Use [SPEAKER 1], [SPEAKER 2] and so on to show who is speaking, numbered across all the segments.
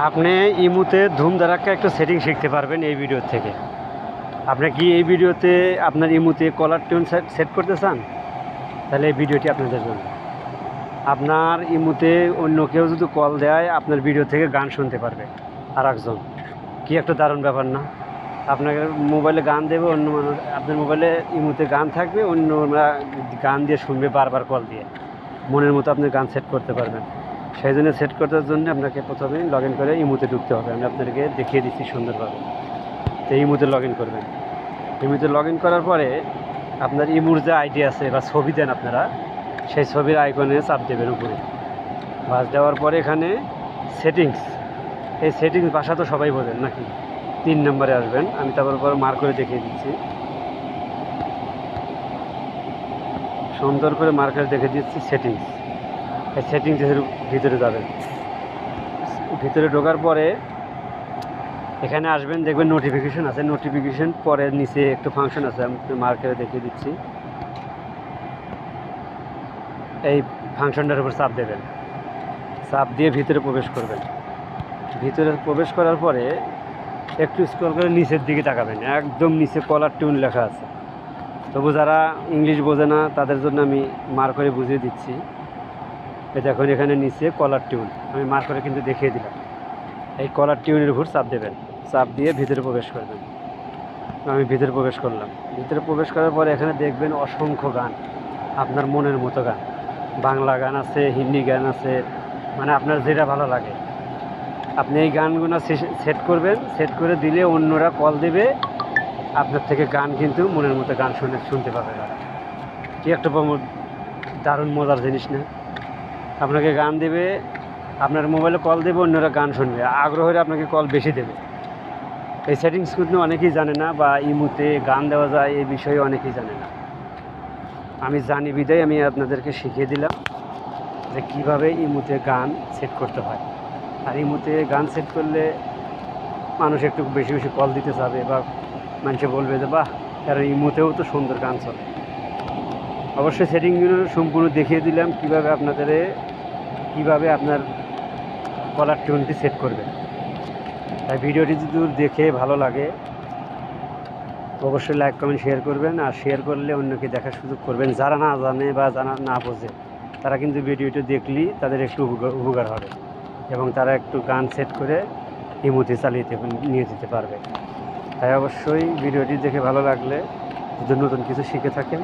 [SPEAKER 1] আপনি ইমুতে ধুম ধারাক্কা একটা সেটিং শিখতে পারবেন এই ভিডিও থেকে। আপনি কি এই ভিডিওতে আপনার ইমুতে কলার টিউন সেট করতে চান? তাহলে এই ভিডিওটি আপনাদের জন্য। আপনার ইমুতে অন্য কেউ যদি কল দেয় আপনার ভিডিও থেকে গান শুনতে পারবে আর একজন। কি একটা দারুণ ব্যাপার না? আপনাকে মোবাইলে গান দেবে, অন্য মানুষ আপনার মোবাইলে ইমুতে গান থাকবে, অন্যরা গান দিয়ে শুনবে বারবার কল দিয়ে। মনের মতো আপনি গান সেট করতে পারবেন। সেই জন্য সেট করার জন্য আপনাকে প্রথমে লগ ইন করে ইমুতে ঢুকতে হবে। আমি আপনাদেরকে দেখিয়ে দিচ্ছি সুন্দরভাবে। তো ইমুতে লগ ইন করবেন। ইমুতে লগ ইন করার পরে আপনার ইমুর যে আইডি আছে বা ছবি দেন আপনারা, সেই ছবির আইকনে চাপ দেবেন উপরে। বাস দেওয়ার পরে এখানে সেটিংস, এই সেটিংস ভাষা তো সবাই বোঝেন নাকি? 3 নম্বরে আসবেন। আমি তারপর পরে মার্ক করে দেখিয়ে দিচ্ছি, সুন্দর করে মার্ক করে দেখে দিচ্ছি সেটিংস। এই সেটিংসের ভিতরে যাবেন। ভিতরে ঢোকার পরে এখানে আসবেন, দেখবেন নোটিফিকেশন আছে। নোটিফিকেশন পরে নিচে একটু ফাংশন আছে, আমি মার্ক করে দেখিয়ে দিচ্ছি। এই ফাংশনটার উপর চাপ দেবেন। চাপ দিয়ে ভিতরে প্রবেশ করবেন। ভিতরে প্রবেশ করার পরে একটু স্ক্রল করে নিচের দিকে তাকাবেন। একদম নিচে কলার টিউন লেখা আছে। তবু যারা ইংলিশ বোঝে না তাদের জন্য আমি মার্ক করে বুঝিয়ে দিচ্ছি। এই দেখুন এখানে নিচে কলার টিউন, আমি মার্ক করে কিন্তু দেখিয়ে দিলাম। এই কলার টিউনের উপর চাপ দেবেন। চাপ দিয়ে ভিতরে প্রবেশ করবেন। আমি ভিতরে প্রবেশ করলাম। ভিতরে প্রবেশ করার পরে এখানে দেখবেন অসংখ্য গান, আপনার মনের মতো গান। বাংলা গান আছে, হিন্দি গান আছে, মানে আপনার যেটা ভালো লাগে আপনি এই গানগুলো সেট করবেন। সেট করে দিলে অন্যরা কল দেবে, আপনার থেকে গান কিন্তু মনের মতো গান শুনতে পাবে তারা। কি একটা দারুণ মজার জিনিস না? আপনাকে গান দেবে, আপনার মোবাইলে কল দেবে, অন্যরা গান শুনবে, আগ্রহ হলে আপনাকে কল বেশি দেবে। এই সেটিংস কিন্তু অনেকেই জানে না, বা ইমুতে গান দেওয়া যায় এই বিষয়ে অনেকেই জানে না। আমি জানি বিদায় আমি আপনাদেরকে শিখিয়ে দিলাম যে কীভাবে ইমুতে গান সেট করতে হয়। আর ইমুতে গান সেট করলে মানুষ একটু বেশি বেশি কল দিতে চাবে, বা মানুষে বলবে যে বাহ, আর ইমুতেও তো সুন্দর গান চলে। অবশ্যই সেটিংগুলো সম্পূর্ণ দেখিয়ে দিলাম কীভাবে আপনার কলার টিউনটি সেট করবেন। তাই ভিডিওটি যদি দেখে ভালো লাগে অবশ্যই লাইক কমেন্ট শেয়ার করবেন। আর শেয়ার করলে অন্যকে দেখার সুযোগ করবেন। যারা না জানে বা যারা না বোঝে তারা কিন্তু ভিডিওটি দেখলেই তাদের একটু উপকার হবে, এবং তারা একটু গান সেট করে ইমুতে নিয়ে যেতে পারবে। তাই অবশ্যই ভিডিওটি দেখে ভালো লাগলে, যদি নতুন কিছু শিখে থাকেন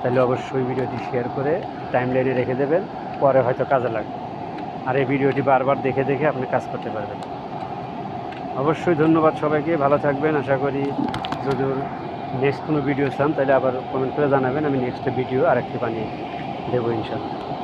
[SPEAKER 1] তাহলে অবশ্যই ভিডিওটি শেয়ার করে টাইমলাইনে রেখে দেবেন, পরে হয়তো কাজে লাগবে। আর এই ভিডিওটি বারবার দেখে দেখে আপনি কাজ করতে পারবেন। অবশ্যই ধন্যবাদ সবাইকে, ভালো থাকবেন। আশা করি যদি নেক্সট কোনো ভিডিও চান তাহলে আবার কমেন্ট করে জানাবেন, আমি নেক্সট ভিডিও আরেকটি বানিয়ে দেবো ইনশাআল্লাহ।